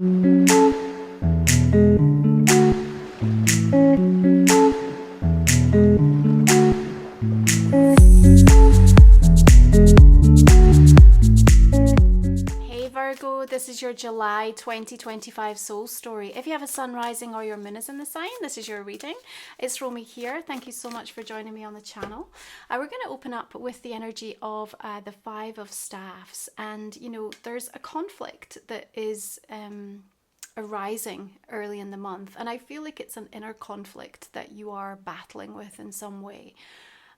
Virgo, this is your July 2025 soul story. If you have a sun rising or your moon is in the sign, this is your reading. It's Romy here. Thank you so much for joining me on the channel. We're going to open up with the energy of the Five of Staffs. And, you know, there's a conflict that is arising early in the month. And I feel like it's an inner conflict that you are battling with in some way.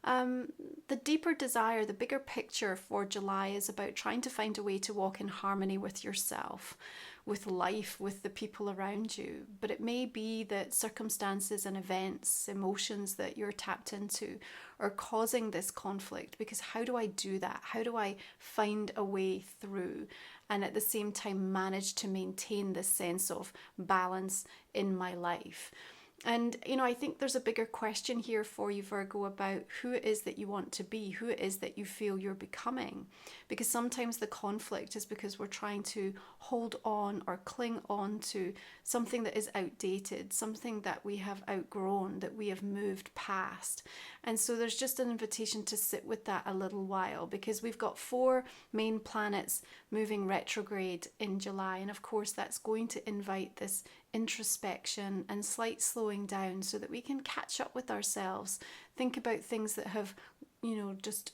The deeper desire, the bigger picture for July is about trying to find a way to walk in harmony with yourself, with life, with the people around you. But it may be that circumstances and events, emotions that you're tapped into are causing this conflict, because how do I do that? How do I find a way through and at the same time manage to maintain this sense of balance in my life? And, you know, I think there's a bigger question here for you, Virgo, about who it is that you want to be, who it is that you feel you're becoming. Because sometimes the conflict is because we're trying to hold on or cling on to something that is outdated, something that we have outgrown, that we have moved past. And so there's just an invitation to sit with that a little while, because we've got 4 main planets moving retrograde in July. And of course, that's going to invite this introspection and slight slowing down so that we can catch up with ourselves, think about things that have, you know, just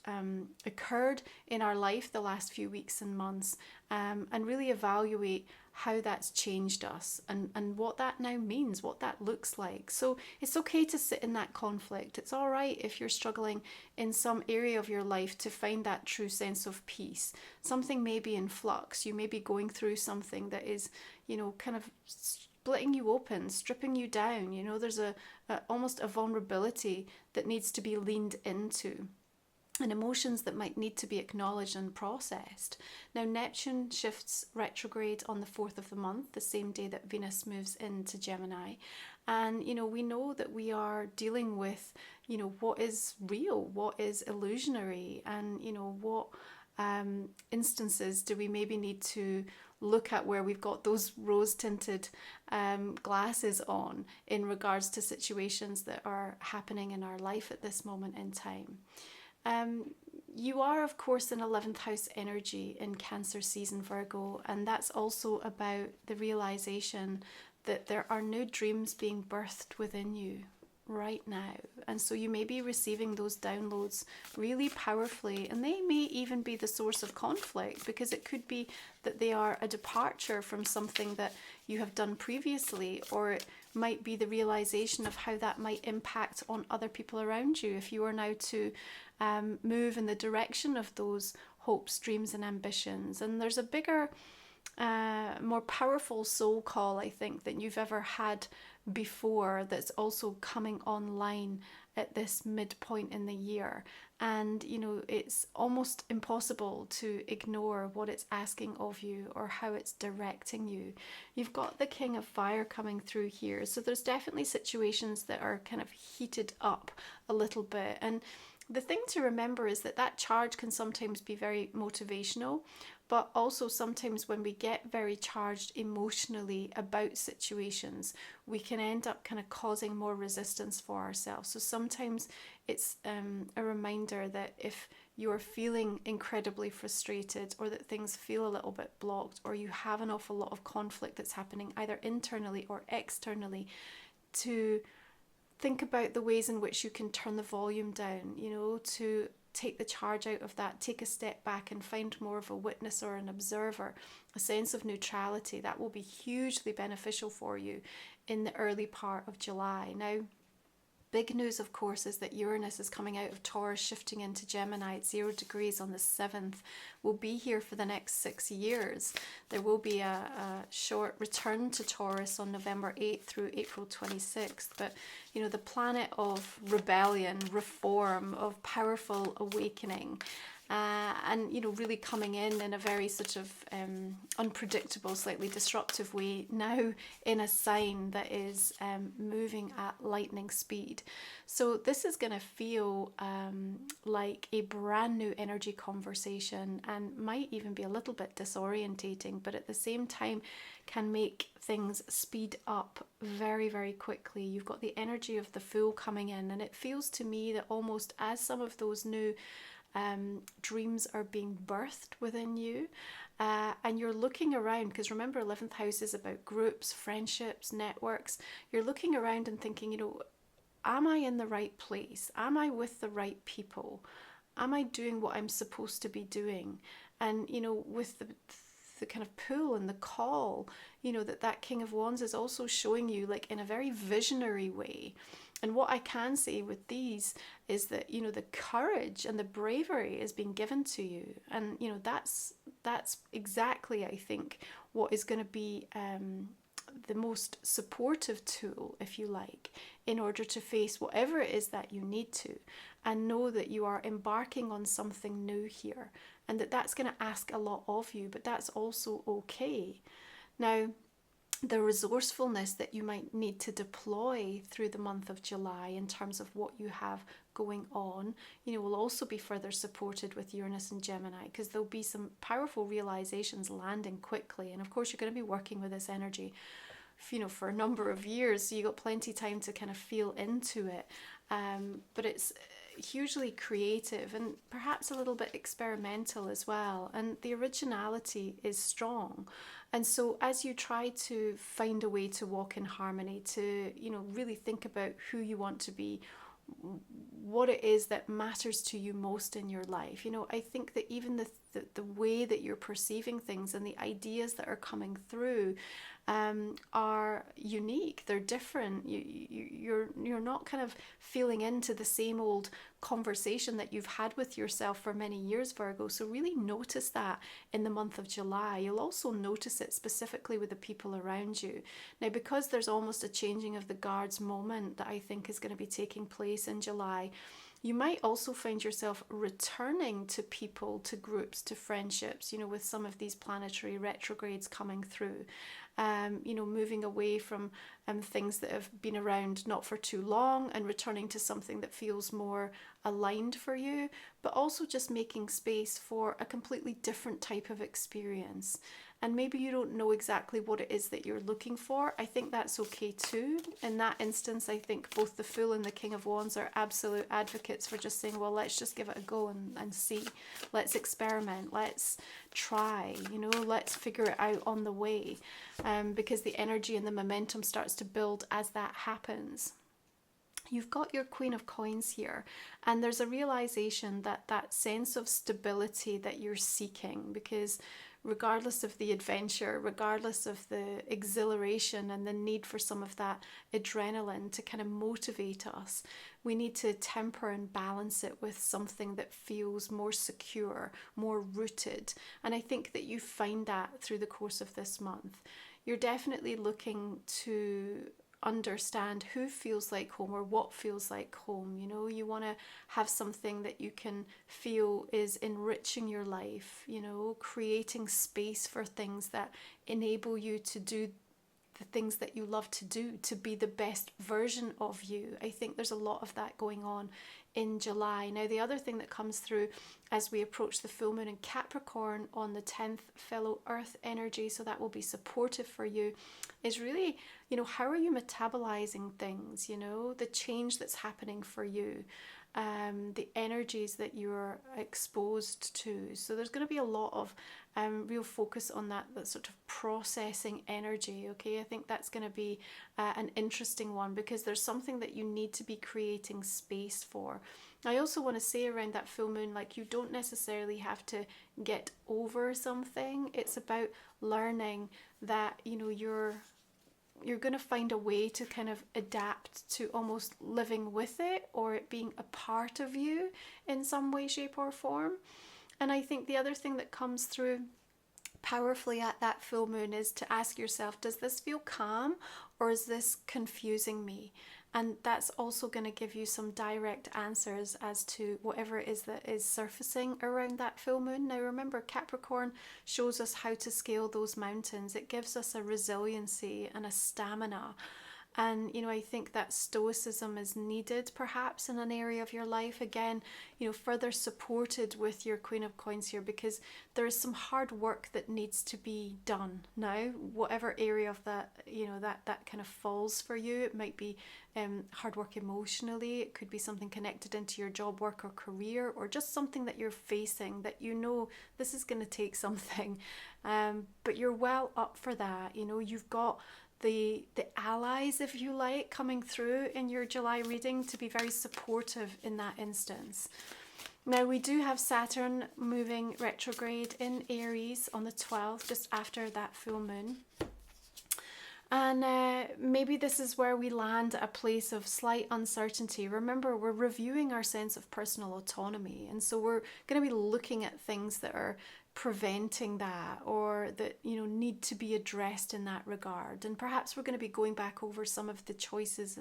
occurred in our life the last few weeks and months, and really evaluate how that's changed us and what that now means, what that looks like. So it's okay to sit in that conflict. It's all right if you're struggling in some area of your life to find that true sense of peace. Something may be in flux. You may be going through something that is, you know, kind of splitting you open, stripping you down. You know, there's almost a vulnerability that needs to be leaned into, and emotions that might need to be acknowledged and processed. Now, Neptune shifts retrograde on the 4th of the month, the same day that Venus moves into Gemini. And, you know, we know that we are dealing with, you know, what is real, what is illusionary, and, you know, what instances do we maybe need to look at where we've got those rose-tinted glasses on in regards to situations that are happening in our life at this moment in time. You are, of course, in 11th house energy in Cancer season, Virgo, and that's also about the realization that there are new dreams being birthed within you right now. And so you may be receiving those downloads really powerfully, and they may even be the source of conflict, because it could be that they are a departure from something that you have done previously, or it might be the realization of how that might impact on other people around you if you are now to move in the direction of those hopes, dreams and ambitions. And there's a bigger, more powerful soul call, I think, than you've ever had before, that's also coming online at this midpoint in the year. And, you know, it's almost impossible to ignore what it's asking of you or how it's directing you. You've got the King of Fire coming through here. So there's definitely situations that are kind of heated up a little bit. And the thing to remember is that that charge can sometimes be very motivational, but also sometimes when we get very charged emotionally about situations, we can end up kind of causing more resistance for ourselves. So sometimes it's a reminder that if you're feeling incredibly frustrated, or that things feel a little bit blocked, or you have an awful lot of conflict that's happening either internally or externally, to think about the ways in which you can turn the volume down, you know, to take the charge out of that, take a step back and find more of a witness or an observer, a sense of neutrality. That will be hugely beneficial for you in the early part of July. Now, big news, of course, is that Uranus is coming out of Taurus, shifting into Gemini at 0 degrees on the 7th. We'll be here for the next 6 years. There will be a short return to Taurus on November 8th through April 26th. But, you know, the planet of rebellion, reform, of powerful awakening, and really coming in a very sort of unpredictable, slightly disruptive way, now in a sign that is moving at lightning speed. So this is going to feel like a brand new energy conversation, and might even be a little bit disorientating, but at the same time can make things speed up very, very quickly. You've got the energy of the Fool coming in, and it feels to me that almost as some of those new dreams are being birthed within you, and you're looking around, because remember, 11th house is about groups, friendships, networks. You're looking around and thinking, am I in the right place? Am I with the right people? Am I doing what I'm supposed to be doing? And with the kind of pull and the call, that King of Wands is also showing you, like, in a very visionary way. And what I can say with these is that, the courage and the bravery is being given to you. And, that's exactly, I think, what is going to be the most supportive tool, if you like, in order to face whatever it is that you need to, and know that you are embarking on something new here, and that's going to ask a lot of you, but that's also okay. Now, the resourcefulness that you might need to deploy through the month of July in terms of what you have going on, will also be further supported with Uranus and Gemini, because there'll be some powerful realizations landing quickly. And of course, you're going to be working with this energy, for a number of years, so you got plenty of time to kind of feel into it. But it's hugely creative and perhaps a little bit experimental as well, and the originality is strong. And so as you try to find a way to walk in harmony, to really think about who you want to be, what it is that matters to you most in your life, I think that even the way that you're perceiving things and the ideas that are coming through are unique. They're different. You're not kind of feeling into the same old conversation that you've had with yourself for many years, Virgo. So really notice that in the month of July. You'll also notice it specifically with the people around you. Now, because there's almost a changing of the guards moment that I think is going to be taking place in July, you might also find yourself returning to people, to groups, to friendships, with some of these planetary retrogrades coming through. Moving away from things that have been around not for too long, and returning to something that feels more aligned for you, but also just making space for a completely different type of experience. And maybe you don't know exactly what it is that you're looking for. I think that's okay too. In that instance, I think both the Fool and the King of Wands are absolute advocates for just saying, well, let's just give it a go and see. Let's experiment. Let's try, let's figure it out on the way. Because the energy and the momentum starts to build as that happens. You've got your Queen of Coins here, and there's a realization that sense of stability that you're seeking, because regardless of the adventure, regardless of the exhilaration and the need for some of that adrenaline to kind of motivate us, we need to temper and balance it with something that feels more secure, more rooted. And I think that you find that through the course of this month. You're definitely looking to understand who feels like home, or what feels like home. You want to have something that you can feel is enriching your life, creating space for things that enable you to do the things that you love to do, to be the best version of you. I think there's a lot of that going on in July. Now, the other thing that comes through as we approach the full moon in Capricorn on the 10th, fellow Earth energy, so that will be supportive for you, is really, how are you metabolizing things, the change that's happening for you, the energies that you're exposed to. So there's going to be a lot of real focus on that sort of processing energy. Okay, I think that's going to be an interesting one, because there's something that you need to be creating space for. I also want to say around that full moon, like, you don't necessarily have to get over something. It's about learning that, you're going to find a way to kind of adapt to almost living with it, or it being a part of you in some way, shape or form. And I think the other thing that comes through powerfully at that full moon is to ask yourself, does this feel calm, or is this confusing me? And that's also going to give you some direct answers as to whatever it is that is surfacing around that full moon. Now remember, Capricorn shows us how to scale those mountains. It gives us a resiliency and a stamina. And, I think that stoicism is needed perhaps in an area of your life. Again, further supported with your Queen of Coins here, because there is some hard work that needs to be done now, whatever area of that, that kind of falls for you. It might be hard work emotionally. It could be something connected into your job, work, or career, or just something that you're facing that this is going to take something. But you're well up for that. You've got the allies, if you like, coming through in your July reading to be very supportive in that instance. Now we do have Saturn moving retrograde in Aries on the 12th, just after that full moon. And maybe this is where we land at a place of slight uncertainty. Remember, we're reviewing our sense of personal autonomy. And so we're going to be looking at things that are preventing that, or that need to be addressed in that regard. And perhaps we're going to be going back over some of the choices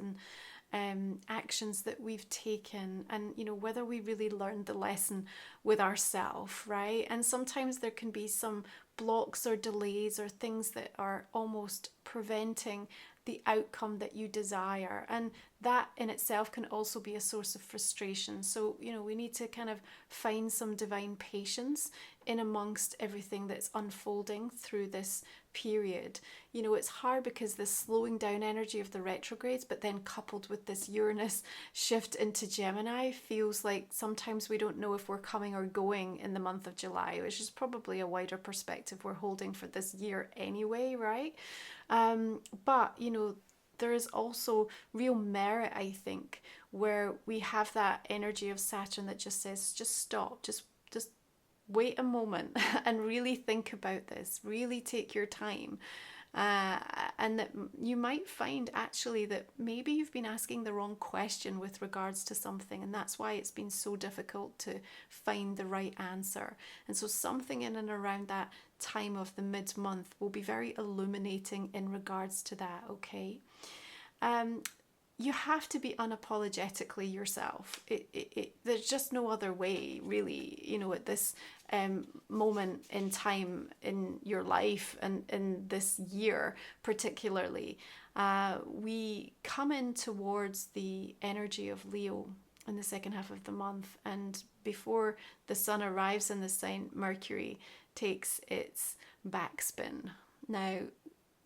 and actions that we've taken, and whether we really learned the lesson with ourselves, right? And sometimes there can be some blocks or delays or things that are almost preventing the outcome that you desire, and that in itself can also be a source of frustration. So we need to kind of find some divine patience in amongst everything that's unfolding through this period. It's hard because the slowing down energy of the retrogrades, but then coupled with this Uranus shift into Gemini, feels like sometimes we don't know if we're coming or going in the month of July, which is probably a wider perspective we're holding for this year anyway, right? But there is also real merit, I think, where we have that energy of Saturn that just says, just stop, just wait a moment and really think about this, really take your time. And that you might find actually that maybe you've been asking the wrong question with regards to something, and that's why it's been so difficult to find the right answer. And so something in and around that time of the mid-month will be very illuminating in regards to that, okay? You have to be unapologetically yourself. There's just no other way, really, at this moment in time in your life and in this year particularly. We come in towards the energy of Leo in the second half of the month, and before the sun arrives in the sign, Mercury takes its backspin. Now,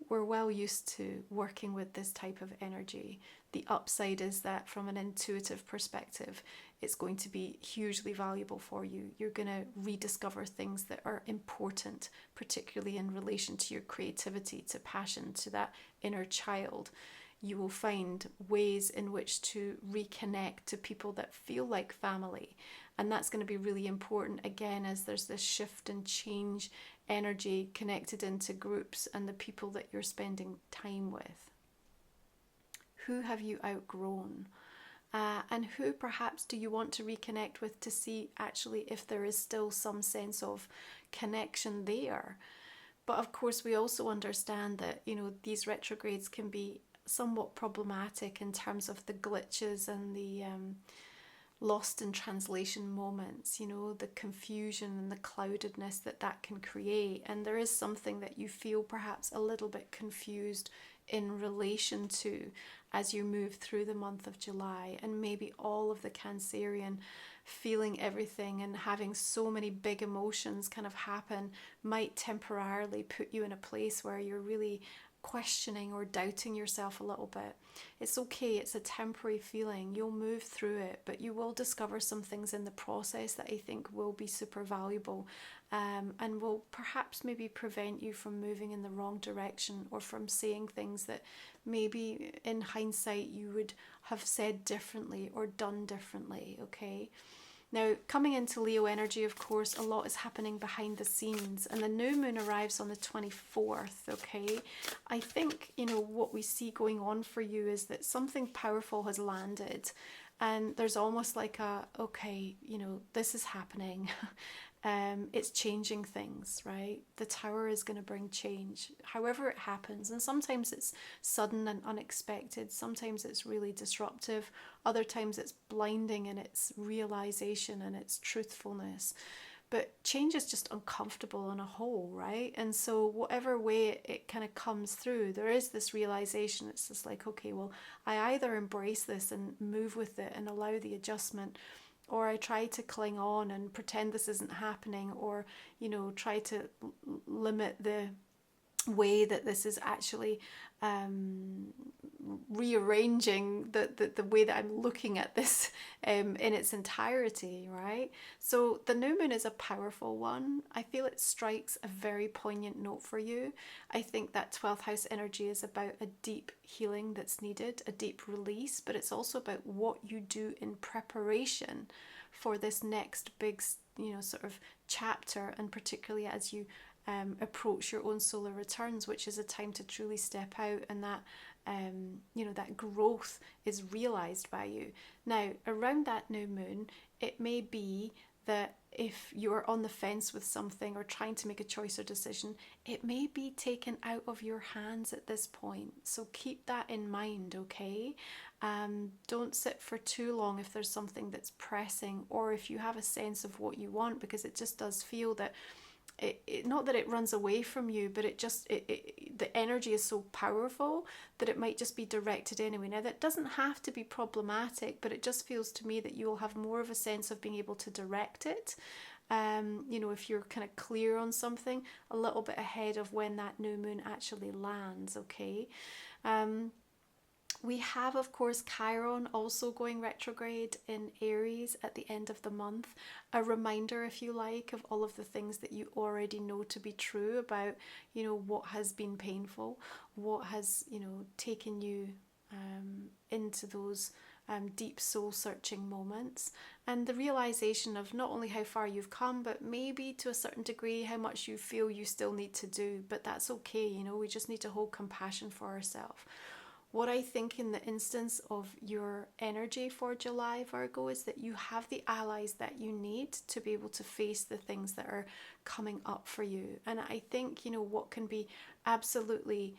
we're well used to working with this type of energy. The upside is that from an intuitive perspective, it's going to be hugely valuable for you. You're going to rediscover things that are important, particularly in relation to your creativity, to passion, to that inner child. You will find ways in which to reconnect to people that feel like family. And that's going to be really important, again, as there's this shift and change energy connected into groups and the people that you're spending time with. Who have you outgrown? And who perhaps do you want to reconnect with to see actually if there is still some sense of connection there? But of course, we also understand that, these retrogrades can be somewhat problematic in terms of the glitches and the lost in translation moments, the confusion and the cloudedness that can create. And there is something that you feel perhaps a little bit confused in relation to as you move through the month of July, and maybe all of the Cancerian feeling everything and having so many big emotions kind of happen might temporarily put you in a place where you're really questioning or doubting yourself a little bit. It's okay, it's a temporary feeling. You'll move through it, but you will discover some things in the process that I think will be super valuable, and will perhaps maybe prevent you from moving in the wrong direction, or from saying things that maybe in hindsight you would have said differently or done differently, okay? Now, coming into Leo energy, of course, a lot is happening behind the scenes, and the new moon arrives on the 24th, okay? I think, what we see going on for you is that something powerful has landed, and there's almost like okay, this is happening. it's changing things, right? The Tower is going to bring change, however it happens. And sometimes it's sudden and unexpected. Sometimes it's really disruptive. Other times it's blinding in its realization and its truthfulness. But change is just uncomfortable on a whole, right? And so whatever way it kind of comes through, there is this realization. It's just like, okay, well, I either embrace this and move with it and allow the adjustment, or I try to cling on and pretend this isn't happening, or, you know, try to limit the way that this is actually rearranging the way that I'm looking at this in its entirety, right? So the new moon is a powerful one. I feel it strikes a very poignant note for you. I think that 12th house energy is about a deep healing that's needed, a deep release, but it's also about what you do in preparation for this next big, you know, sort of chapter, and particularly as you approach your own solar returns, which is a time to truly step out, and that you know, that growth is realized by you. Now, around that new moon, it may be that if you're on the fence with something or trying to make a choice or decision, it may be taken out of your hands at this point. So keep that in mind, okay? Don't sit for too long if there's something that's pressing, or if you have a sense of what you want, because it just does feel that not that it runs away from you, but the energy is so powerful that it might just be directed anyway. Now, that doesn't have to be problematic, but it just feels to me that you will have more of a sense of being able to direct it. You know, if you're kind of clear on something a little bit ahead of when that new moon actually lands, okay? We have, of course, Chiron also going retrograde in Aries at the end of the month. A reminder, if you like, of all of the things that you already know to be true about, you know, what has been painful, what has, you know, taken you into those deep soul searching moments, and the realization of not only how far you've come, but maybe to a certain degree how much you feel you still need to do. But that's okay, you know, we just need to hold compassion for ourselves. What I think in the instance of your energy for July, Virgo, is that you have the allies that you need to be able to face the things that are coming up for you. And I think, you know, what can be absolutely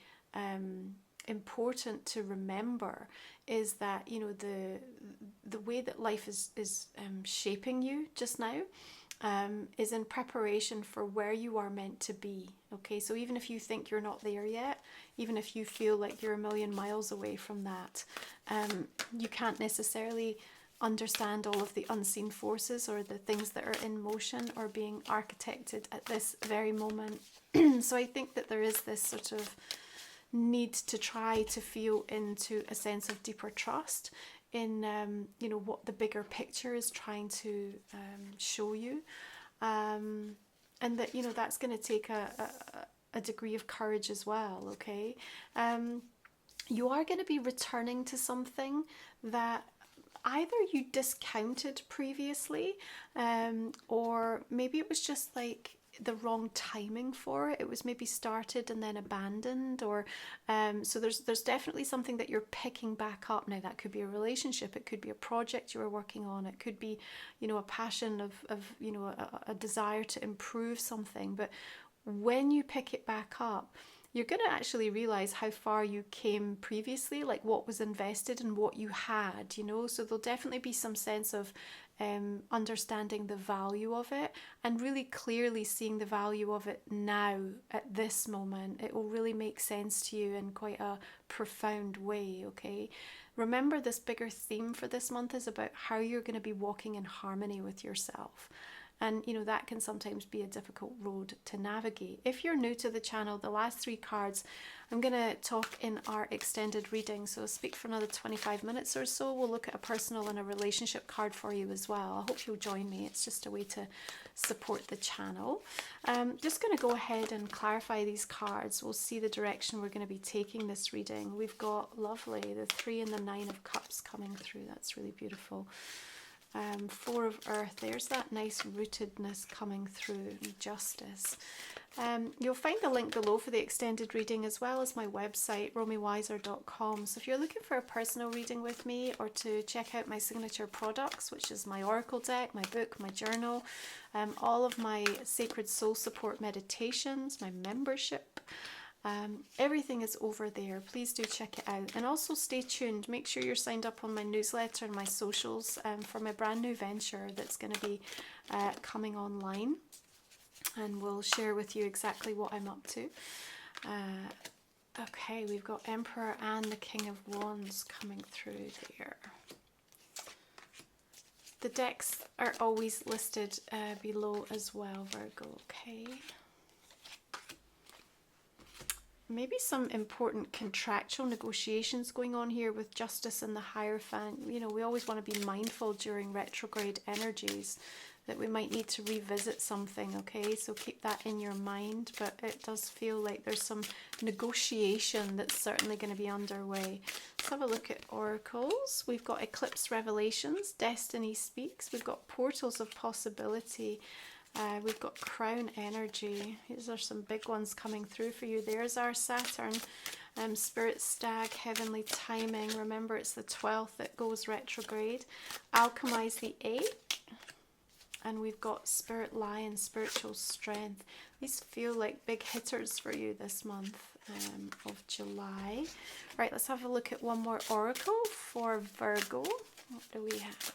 important to remember is that, you know, the way that life is shaping you just now is in preparation for where you are meant to be. Okay, so even if you think you're not there yet, even if you feel like you're a million miles away from that, you can't necessarily understand all of the unseen forces or the things that are in motion or being architected at this very moment. So I think that there is this sort of need to try to feel into a sense of deeper trust in you know, what the bigger picture is trying to show you, and that, you know, that's going to take a degree of courage as well. Okay, you are going to be returning to something that either you discounted previously, or maybe it was just like the wrong timing for it. It was maybe started and then abandoned, or so there's definitely something that you're picking back up now. That could be a relationship, it could be a project you were working on, it could be, you know, a passion of you know, a desire to improve something. But when you pick it back up, you're going to actually realize how far you came previously, like what was invested and what you had, you know. So there'll definitely be some sense of understanding the value of it, and really clearly seeing the value of it now at this moment. It will really make sense to you in quite a profound way, okay? Remember, this bigger theme for this month is about how you're going to be walking in harmony with yourself. And, you know, that can sometimes be a difficult road to navigate. If you're new to the channel, the last 3 cards I'm going to talk in our extended reading. So I'll speak for another 25 minutes or so. We'll look at a personal and a relationship card for you as well. I hope you'll join me. It's just a way to support the channel. Just going to go ahead and clarify these cards. We'll see the direction we're going to be taking this reading. We've got, lovely, the 3 and the 9 of Cups coming through. That's really beautiful. Four of Earth, there's that nice rootedness coming through, justice. You'll find the link below for the extended reading as well as my website, romywiser.com. So if you're looking for a personal reading with me or to check out my signature products, which is my oracle deck, my book, my journal, all of my sacred soul support meditations, my membership, everything is over there. Please do check it out, and also stay tuned. Make sure you're signed up on my newsletter and my socials for my brand new venture that's going to be coming online, and we'll share with you exactly what I'm up to. Okay, we've got Emperor and the King of Wands coming through there. The decks are always listed below as well, Virgo. Okay. Maybe some important contractual negotiations going on here with Justice and the Hierophant. You know, we always want to be mindful during retrograde energies that we might need to revisit something, okay? So keep that in your mind, but it does feel like there's some negotiation that's certainly going to be underway. Let's have a look at oracles. We've got Eclipse Revelations, Destiny Speaks. We've got Portals of Possibility. We've got Crown Energy. These are some big ones coming through for you. There's our Saturn, Spirit Stag, Heavenly Timing. Remember, it's the 12th that goes retrograde. Alchemize the 8th. And we've got Spirit Lion, Spiritual Strength. These feel like big hitters for you this month of July. Right, let's have a look at one more oracle for Virgo. What do we have?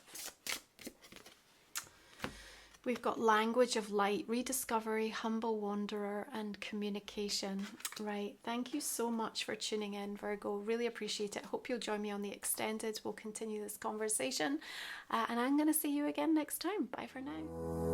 We've got Language of Light, Rediscovery, Humble Wanderer, and Communication. Right, thank you so much for tuning in, Virgo. Really appreciate it. Hope you'll join me on the extended. We'll continue this conversation. And I'm going to see you again next time. Bye for now.